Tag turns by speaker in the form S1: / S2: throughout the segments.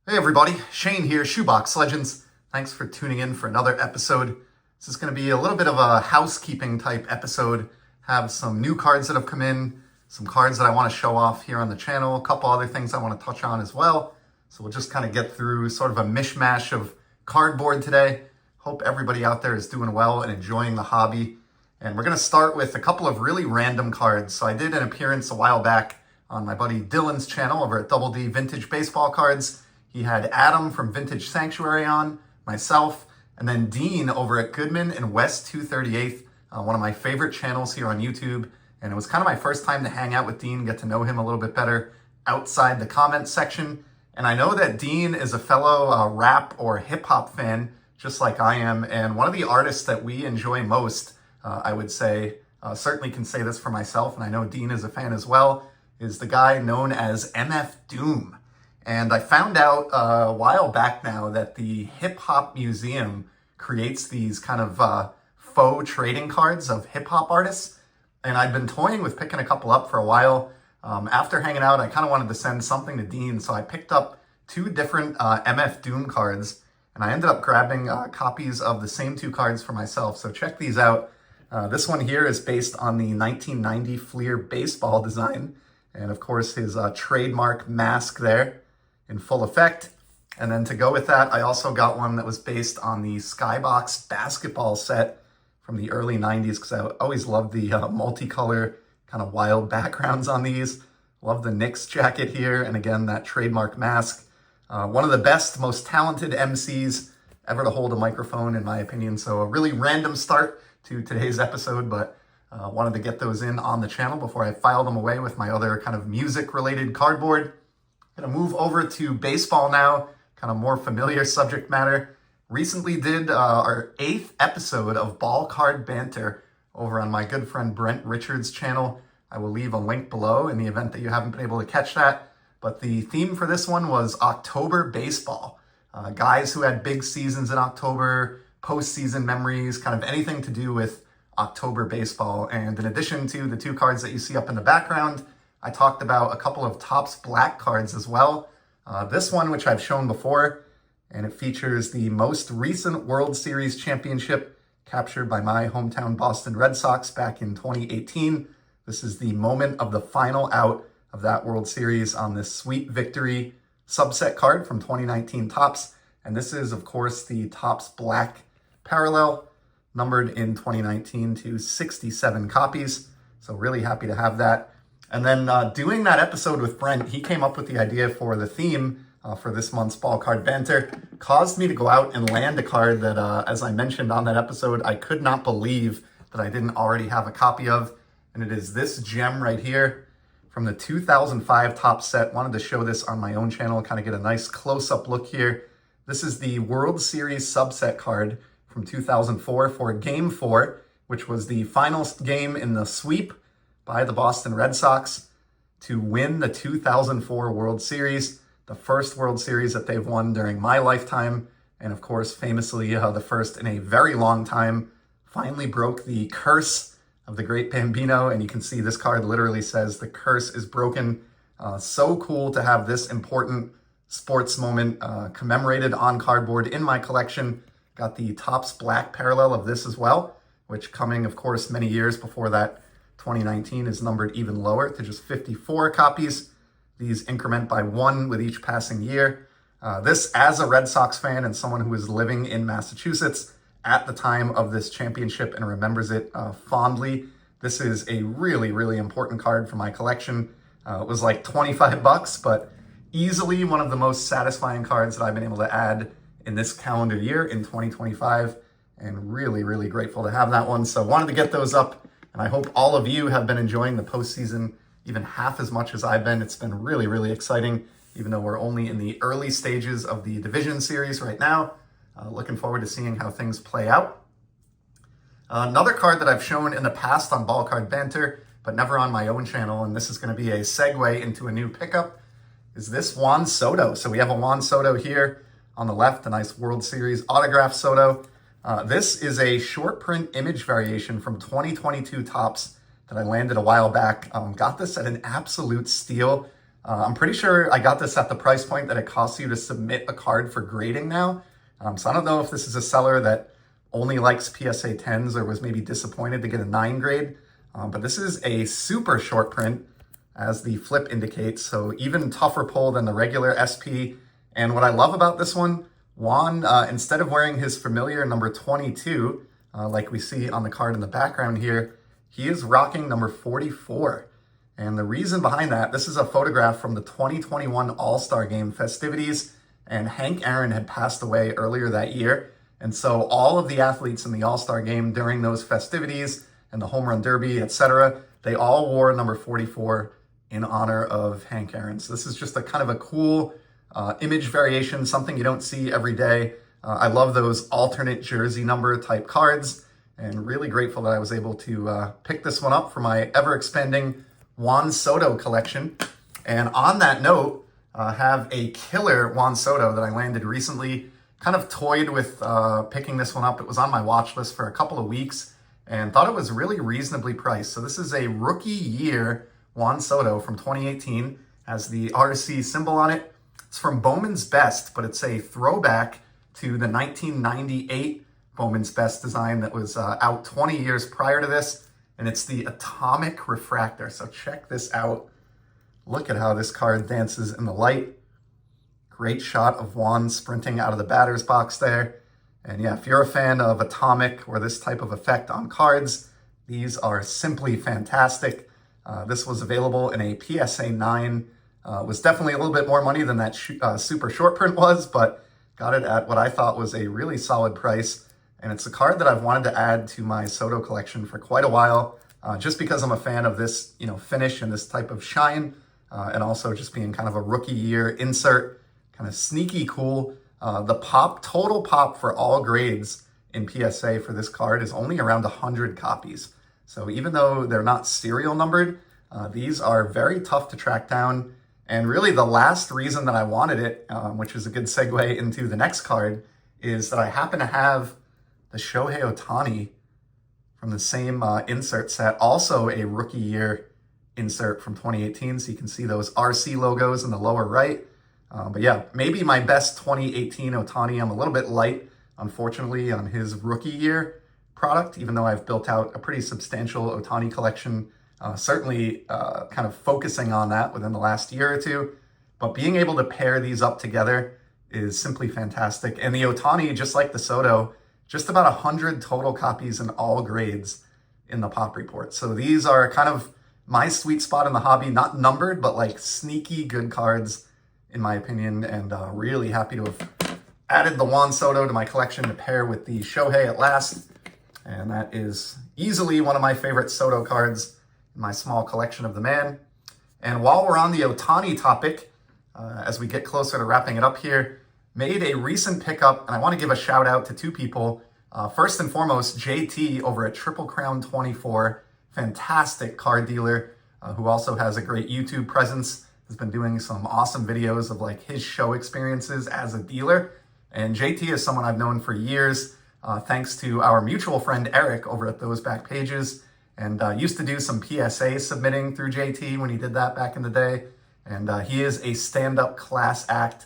S1: Hey everybody, Shane here, Shoebox Legends. Thanks for tuning in for another episode. This is going to be a little bit of a housekeeping type episode. Have some new cards that have come in, some cards that I want to show off here on the channel, a couple other things I want to touch on as well. So we'll just kind of get through sort of a mishmash of cardboard today. Hope everybody out there is doing well and enjoying the hobby. And we're going to start with a couple of really random cards. So I did an appearance a while back on my buddy Dylan's channel over at Double D Vintage Baseball Cards. He had Adam from Vintage Sanctuary on, myself, and then Dean over at Goodman and West 238th, one of my favorite channels here on YouTube. And it was kind of my first time to hang out with Dean, get to know him a little bit better outside the comments section. And I know that Dean is a fellow rap or hip hop fan, just like I am. And one of the artists that we enjoy most, I would say, certainly can say this for myself, and I know Dean is a fan as well, is the guy known as MF Doom. And I found out a while back now that the Hip Hop Museum creates these kind of faux trading cards of hip hop artists. And I'd been toying with picking a couple up for a while. After hanging out, I kind of wanted to send something to Dean. So I picked up two different MF Doom cards. And I ended up grabbing copies of the same two cards for myself. So check these out. This one here is based on the 1990 Fleer baseball design. And of course, his trademark mask there in full effect. And then to go with that, I also got one that was based on the Skybox basketball set from the early 90s, because I always loved the multicolor kind of wild backgrounds on these. Love the Knicks jacket here, and again, that trademark mask. One of the best, most talented MCs ever to hold a microphone, in my opinion. So a really random start to today's episode, but wanted to get those in on the channel before I file them away with my other kind of music-related cardboard. Gonna move over to baseball now, kind of more familiar subject matter. Recently did our 8th episode of Ball Card Banter over on my good friend Brent Richards' channel. I will leave a link below in the event that you haven't been able to catch that. But the theme for this one was October baseball. Guys who had big seasons in October, postseason memories, kind of anything to do with October baseball. And in addition to the two cards that you see up in the background, I talked about a couple of Topps Black cards as well. This one, which I've shown before, and it features the most recent World Series championship captured by my hometown Boston Red Sox back in 2018. This is the moment of the final out of that World Series on this Sweet Victory subset card from 2019 Topps. And this is, of course, the Topps Black Parallel, numbered in 2019 to 67 copies. So really happy to have that. And then doing that episode with Brent, he came up with the idea for the theme for this month's Ball Card Banter, caused me to go out and land a card that, as I mentioned on that episode, I could not believe that I didn't already have a copy of. And it is this gem right here from the 2005 Topps set. Wanted to show this on my own channel, kind of get a nice close-up look here. This is the World Series subset card from 2004 for Game 4, which was the final game in the sweep by the Boston Red Sox to win the 2004 World Series, the first World Series that they've won during my lifetime, and of course, famously, the first in a very long time. Finally broke the curse of the great Bambino, and you can see this card literally says the curse is broken. So cool to have this important sports moment commemorated on cardboard in my collection. Got the Topps Black Parallel of this as well, which coming, of course, many years before that 2019 is numbered even lower to just 54 copies. These increment by one with each passing year. This, as a Red Sox fan and someone who was living in Massachusetts at the time of this championship and remembers it fondly, this is a really, really important card for my collection. It was like 25 bucks, but easily one of the most satisfying cards that I've been able to add in this calendar year in 2025, and really, really grateful to have that one. So wanted to get those up. And I hope all of you have been enjoying the postseason even half as much as I've been. It's been really, really exciting, even though we're only in the early stages of the division series right now. Looking forward to seeing how things play out. Another card that I've shown in the past on Ball Card Banter, but never on my own channel, and this is going to be a segue into a new pickup, is this Juan Soto. So we have a Juan Soto here on the left, a nice World Series autograph Soto. This is a short print image variation from 2022 Topps that I landed a while back. Got this at an absolute steal. I'm pretty sure I got this at the price point that it costs you to submit a card for grading now. So I don't know if this is a seller that only likes PSA 10s or was maybe disappointed to get a 9 grade. But this is a super short print, as the flip indicates, so even tougher pull than the regular SP. And what I love about this one, Juan, instead of wearing his familiar number 22, like we see on the card in the background here, he is rocking number 44. And the reason behind that, this is a photograph from the 2021 All-Star Game festivities, and Hank Aaron had passed away earlier that year. And so all of the athletes in the All-Star Game during those festivities and the Home Run Derby, etc., they all wore number 44 in honor of Hank Aaron. So this is just a kind of a cool image variation, something you don't see every day. I love those alternate jersey number type cards, and really grateful that I was able to pick this one up for my ever-expanding Juan Soto collection. And on that note, have a killer Juan Soto that I landed recently. Kind of toyed with picking this one up. It was on my watch list for a couple of weeks and thought it was really reasonably priced. So this is a rookie year Juan Soto from 2018. Has the RC symbol on it. It's from Bowman's Best, but it's a throwback to the 1998 Bowman's Best design that was out 20 years prior to this. And it's the Atomic Refractor. So check this out. Look at how this card dances in the light. Great shot of Juan sprinting out of the batter's box there. And yeah, if you're a fan of Atomic or this type of effect on cards, these are simply fantastic. This was available in a PSA 9. Was definitely a little bit more money than that super short print was, but got it at what I thought was a really solid price. And it's a card that I've wanted to add to my Soto collection for quite a while, just because I'm a fan of this, finish and this type of shine, and also just being kind of a rookie year insert, kind of sneaky cool. The total pop for all grades in PSA for this card is only around 100 copies. So even though they're not serial numbered, these are very tough to track down. And really the last reason that I wanted it, which is a good segue into the next card, is that I happen to have the Shohei Ohtani from the same insert set, also a rookie year insert from 2018. So you can see those RC logos in the lower right. But yeah, maybe my best 2018 Ohtani. I'm a little bit light, unfortunately, on his rookie year product, even though I've built out a pretty substantial Ohtani collection, certainly kind of focusing on that within the last year or two. But being able to pair these up together is simply fantastic. And the Ohtani, just like the Soto, just about 100 total copies in all grades in the pop report. So these are kind of my sweet spot in the hobby, not numbered, but like sneaky good cards, in my opinion, and really happy to have added the Juan Soto to my collection to pair with the Shohei at last. And that is easily one of my favorite Soto cards in my small collection of the man. And while we're on the Ohtani topic, as we get closer to wrapping it up here, made a recent pickup, and I want to give a shout out to two people. First and foremost, JT over at Triple Crown 24, fantastic card dealer who also has a great YouTube presence, has been doing some awesome videos of like his show experiences as a dealer. And JT is someone I've known for years, thanks to our mutual friend Eric over at Those Back Pages, and used to do some PSA submitting through JT when he did that back in the day. And he is a stand-up class act.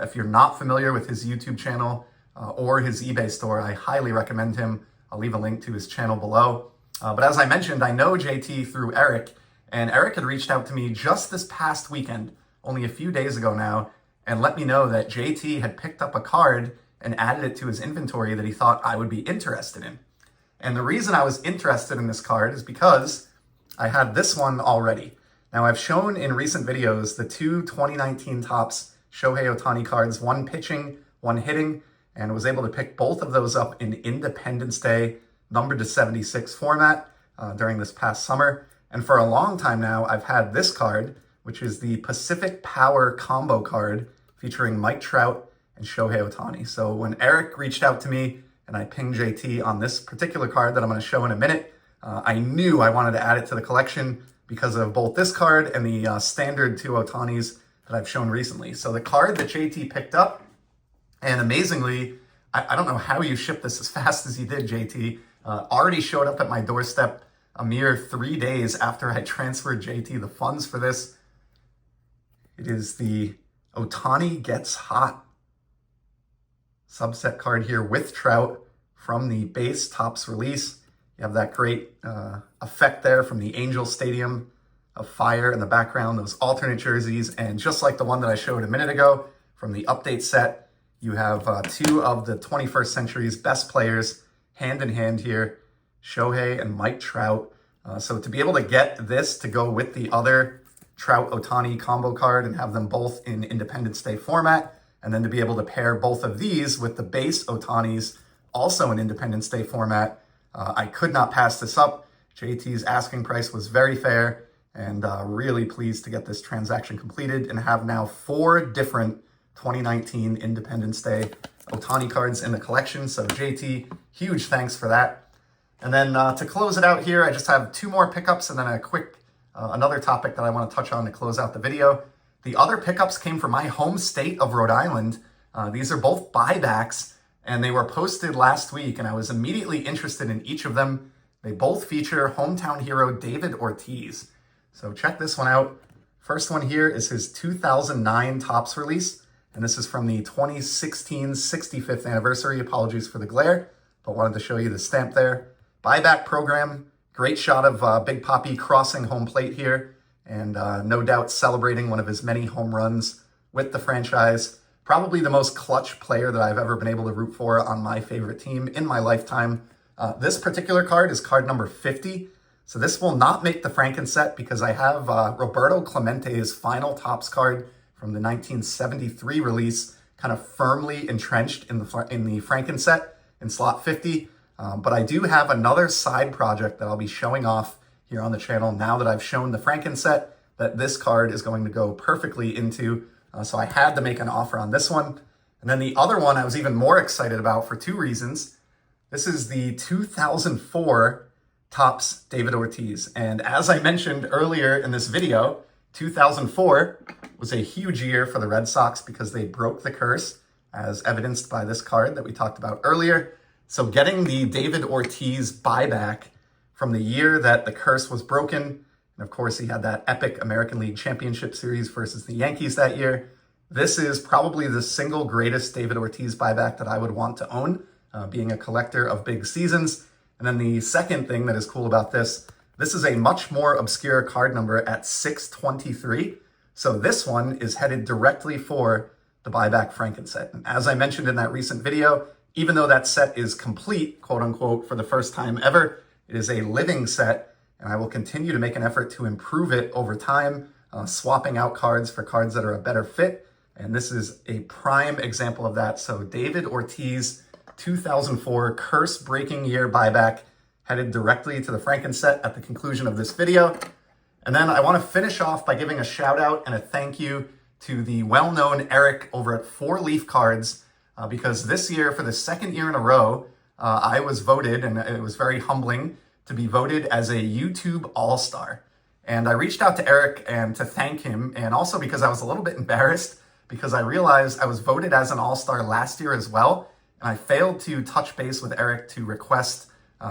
S1: If you're not familiar with his YouTube channel or his eBay store, I highly recommend him. I'll leave a link to his channel below. But as I mentioned, I know JT through Eric, and Eric had reached out to me just this past weekend, only a few days ago now, and let me know that JT had picked up a card and added it to his inventory that he thought I would be interested in. And the reason I was interested in this card is because I had this one already. Now, I've shown in recent videos the two 2019 Topps Shohei Ohtani cards, one pitching, one hitting, and was able to pick both of those up in Independence Day, numbered to 76 format during this past summer. And for a long time now, I've had this card, which is the Pacific Power combo card featuring Mike Trout and Shohei Ohtani. So when Eric reached out to me and I pinged JT on this particular card that I'm going to show in a minute, I knew I wanted to add it to the collection because of both this card and the standard two Ohtanis that I've shown recently. So the card that JT picked up, and amazingly, I don't know how you shipped this as fast as you did, JT, already showed up at my doorstep a mere 3 days after I transferred JT the funds for this. It is the Ohtani Gets Hot subset card here with Trout from the base Topps release. You have that great effect there from the Angel Stadium of fire in the background, those alternate jerseys, and just like the one that I showed a minute ago from the update set, you have two of the 21st century's best players hand in hand here, Shohei and Mike Trout. So to be able to get this to go with the other Trout Ohtani combo card and have them both in Independence Day format, and then to be able to pair both of these with the base Ohtanis also in Independence Day format, I could not pass this up. JT's asking price was very fair, and really pleased to get this transaction completed and have now 4 different 2019 Independence Day Ohtani cards in the collection. So JT, huge thanks for that. And then to close it out here, I just have 2 more pickups and then a quick another topic that I want to touch on to close out the video. The other pickups came from my home state of Rhode Island. These are both buybacks, and they were posted last week, and I was immediately interested in each of them. They both feature hometown hero David Ortiz. So check this one out. First one here is his 2009 Topps release, and this is from the 2016 65th anniversary. Apologies for the glare, but wanted to show you the stamp there. Buyback program, great shot of Big Papi crossing home plate here, and no doubt celebrating one of his many home runs with the franchise. Probably the most clutch player that I've ever been able to root for on my favorite team in my lifetime. This particular card is card number 50. So this will not make the Franken set because I have Roberto Clemente's final Topps card from the 1973 release kind of firmly entrenched in the Franken set in slot 50. But I do have another side project that I'll be showing off here on the channel now that I've shown the Franken set that this card is going to go perfectly into. So I had to make an offer on this one. And then the other one I was even more excited about for 2 reasons. This is the 2004 Topps David Ortiz. And as I mentioned earlier in this video, 2004 was a huge year for the Red Sox because they broke the curse, as evidenced by this card that we talked about earlier. So getting the David Ortiz buyback from the year that the curse was broken, and of course he had that epic American League Championship Series versus the Yankees that year, this is probably the single greatest David Ortiz buyback that I would want to own, being a collector of big seasons. And then the second thing that is cool about this is a much more obscure card number at 623. So this one is headed directly for the buyback Franken set. And as I mentioned in that recent video, even though that set is complete, quote unquote, for the first time ever, it is a living set, and I will continue to make an effort to improve it over time, swapping out cards for cards that are a better fit. And this is a prime example of that. So David Ortiz, 2004 curse-breaking year buyback, headed directly to the Franken set at the conclusion of this video. And then I want to finish off by giving a shout out and a thank you to the well-known Eric over at 4 Leaf Cards, because this year, for the second year in a row, I was voted, and it was very humbling to be voted as a YouTube All-Star. And I reached out to Eric and to thank him, and also because I was a little bit embarrassed because I realized I was voted as an All-Star last year as well. And I failed to touch base with Eric to request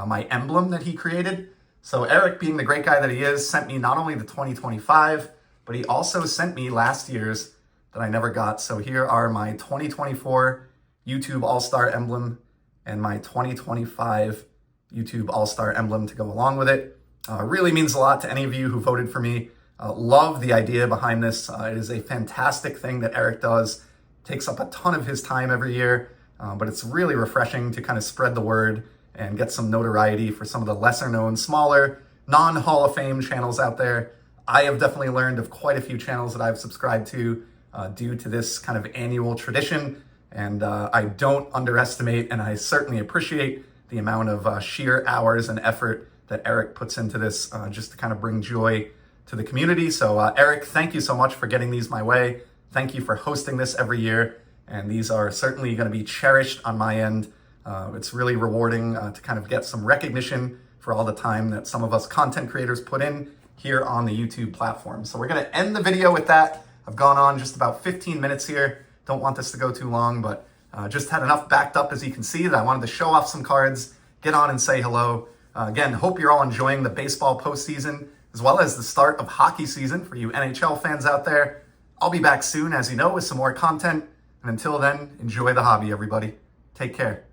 S1: my emblem that he created. So Eric, being the great guy that he is, sent me not only the 2025, but he also sent me last year's that I never got. So here are my 2024 YouTube All-Star emblem and my 2025 YouTube All-Star emblem to go along with it. Really means a lot to any of you who voted for me. Love the idea behind this. It is a fantastic thing that Eric does. Takes up a ton of his time every year. But it's really refreshing to kind of spread the word and get some notoriety for some of the lesser known, smaller, non-Hall of Fame channels out there. I have definitely learned of quite a few channels that I've subscribed to due to this kind of annual tradition. And I don't underestimate, and I certainly appreciate the amount of sheer hours and effort that Eric puts into this just to kind of bring joy to the community. So Eric, thank you so much for getting these my way. Thank you for hosting this every year. And these are certainly going to be cherished on my end. It's really rewarding to kind of get some recognition for all the time that some of us content creators put in here on the YouTube platform. So we're going to end the video with that. I've gone on just about 15 minutes here. Don't want this to go too long, but just had enough backed up, as you can see, that I wanted to show off some cards, get on and say hello. Again, hope you're all enjoying the baseball postseason, as well as the start of hockey season for you NHL fans out there. I'll be back soon, as you know, with some more content. And until then, enjoy the hobby, everybody. Take care.